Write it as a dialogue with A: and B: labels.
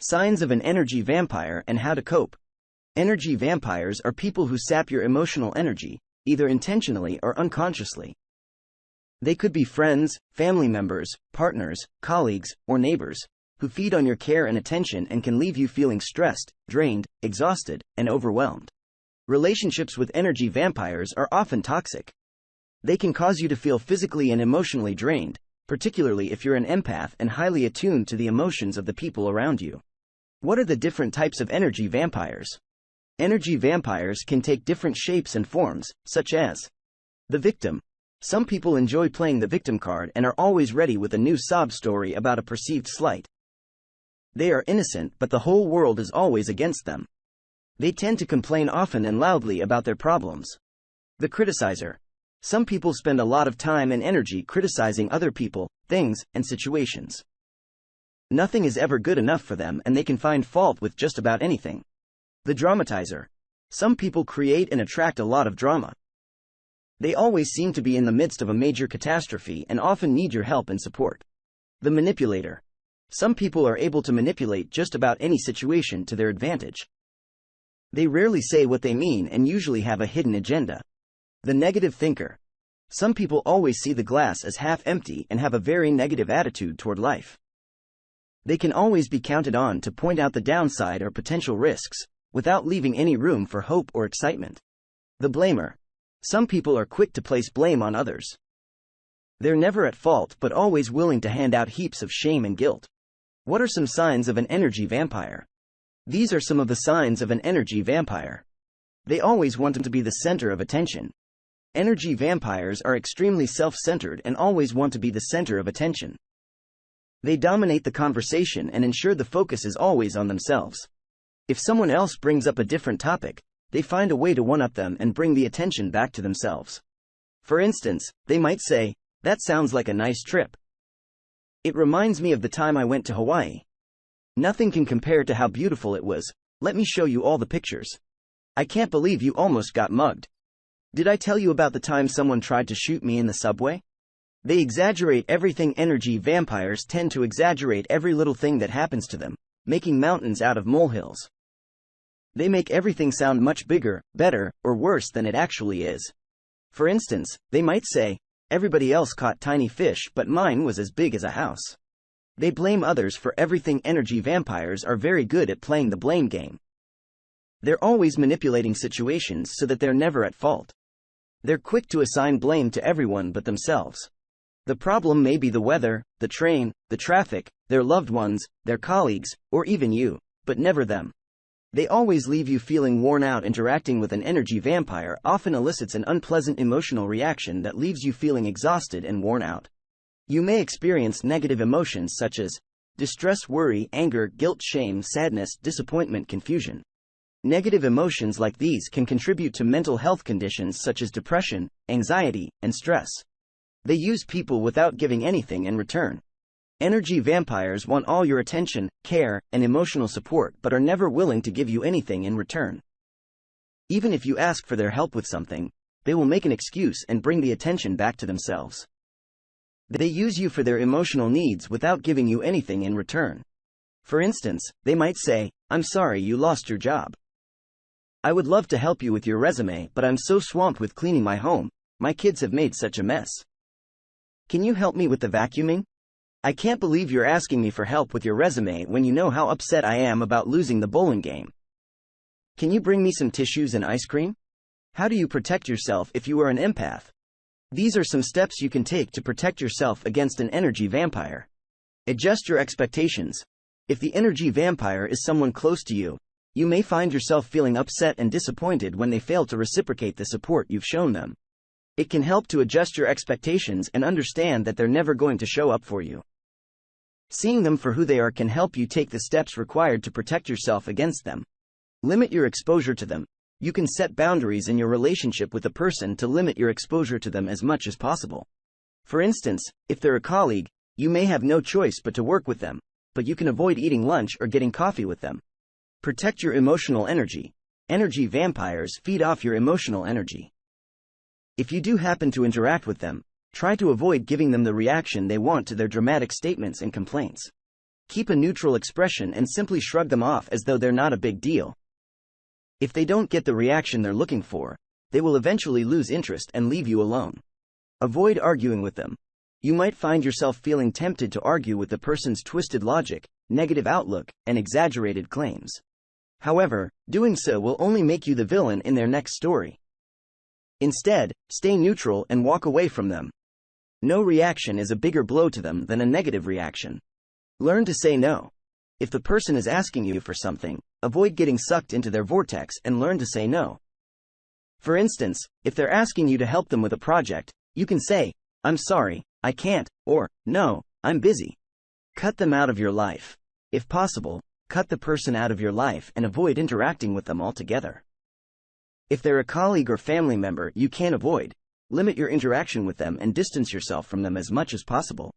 A: Signs of an energy vampire and how to cope. Energy vampires are people who sap your emotional energy, either intentionally or unconsciously. They could be friends, family members, partners, colleagues, or neighbors, who feed on your care and attention and can leave you feeling stressed, drained, exhausted, and overwhelmed. Relationships with energy vampires are often toxic. They can cause you to feel physically and emotionally drained, particularly if you're an empath and highly attuned to the emotions of the people around you. What are the different types of energy vampires? Energy vampires can take different shapes and forms, such as the victim. Some people enjoy playing the victim card and are always ready with a new sob story about a perceived slight. They are innocent, but the whole world is always against them. They tend to complain often and loudly about their problems. The criticizer. Some people spend a lot of time and energy criticizing other people, things, and situations. Nothing is ever good enough for them and they can find fault with just about anything. The dramatizer. Some people create and attract a lot of drama. They always seem to be in the midst of a major catastrophe and often need your help and support. The manipulator. Some people are able to manipulate just about any situation to their advantage. They rarely say what they mean and usually have a hidden agenda. The negative thinker. Some people always see the glass as half empty and have a very negative attitude toward life. They can always be counted on to point out the downside or potential risks, without leaving any room for hope or excitement. The blamer. Some people are quick to place blame on others. They're never at fault but always willing to hand out heaps of shame and guilt. What are some signs of an energy vampire? These are some of the signs of an energy vampire. They always want to be the center of attention. Energy vampires are extremely self-centered and always want to be the center of attention. They dominate the conversation and ensure the focus is always on themselves. If someone else brings up a different topic, they find a way to one-up them and bring the attention back to themselves. For instance, they might say, "That sounds like a nice trip. It reminds me of the time I went to Hawaii. Nothing can compare to how beautiful it was. Let me show you all the pictures. I can't believe you almost got mugged. Did I tell you about the time someone tried to shoot me in the subway?" They exaggerate everything. Energy vampires tend to exaggerate every little thing that happens to them, making mountains out of molehills. They make everything sound much bigger, better, or worse than it actually is. For instance, they might say, "Everybody else caught tiny fish but mine was as big as a house." They blame others for everything. Energy vampires are very good at playing the blame game. They're always manipulating situations so that they're never at fault. They're quick to assign blame to everyone but themselves. The problem may be the weather, the train, the traffic, their loved ones, their colleagues, or even you, but never them. They always leave you feeling worn out. Interacting with an energy vampire often elicits an unpleasant emotional reaction that leaves you feeling exhausted and worn out. You may experience negative emotions such as distress, worry, anger, guilt, shame, sadness, disappointment, confusion. Negative emotions like these can contribute to mental health conditions such as depression, anxiety, and stress. They use people without giving anything in return. Energy vampires want all your attention, care, and emotional support but are never willing to give you anything in return. Even if you ask for their help with something, they will make an excuse and bring the attention back to themselves. They use you for their emotional needs without giving you anything in return. For instance, they might say, "I'm sorry you lost your job. I would love to help you with your resume, but I'm so swamped with cleaning my home. My kids have made such a mess. Can you help me with the vacuuming? I can't believe you're asking me for help with your resume when you know how upset I am about losing the bowling game. Can you bring me some tissues and ice cream?" How do you protect yourself if you are an empath? These are some steps you can take to protect yourself against an energy vampire. Adjust your expectations. If the energy vampire is someone close to you, you may find yourself feeling upset and disappointed when they fail to reciprocate the support you've shown them. It can help to adjust your expectations and understand that they're never going to show up for you. Seeing them for who they are can help you take the steps required to protect yourself against them. Limit your exposure to them. You can set boundaries in your relationship with a person to limit your exposure to them as much as possible. For instance, if they're a colleague, you may have no choice but to work with them, but you can avoid eating lunch or getting coffee with them. Protect your emotional energy. Energy vampires feed off your emotional energy. If you do happen to interact with them, try to avoid giving them the reaction they want to their dramatic statements and complaints. Keep a neutral expression and simply shrug them off as though they're not a big deal. If they don't get the reaction they're looking for, they will eventually lose interest and leave you alone. Avoid arguing with them. You might find yourself feeling tempted to argue with the person's twisted logic, negative outlook, and exaggerated claims. However, doing so will only make you the villain in their next story. Instead, stay neutral and walk away from them. No reaction is a bigger blow to them than a negative reaction. Learn to say no. If the person is asking you for something, avoid getting sucked into their vortex and learn to say no. For instance, if they're asking you to help them with a project, you can say, "I'm sorry, I can't," or, "No, I'm busy." Cut them out of your life. If possible, cut the person out of your life and avoid interacting with them altogether. If they're a colleague or family member you can't avoid, limit your interaction with them and distance yourself from them as much as possible.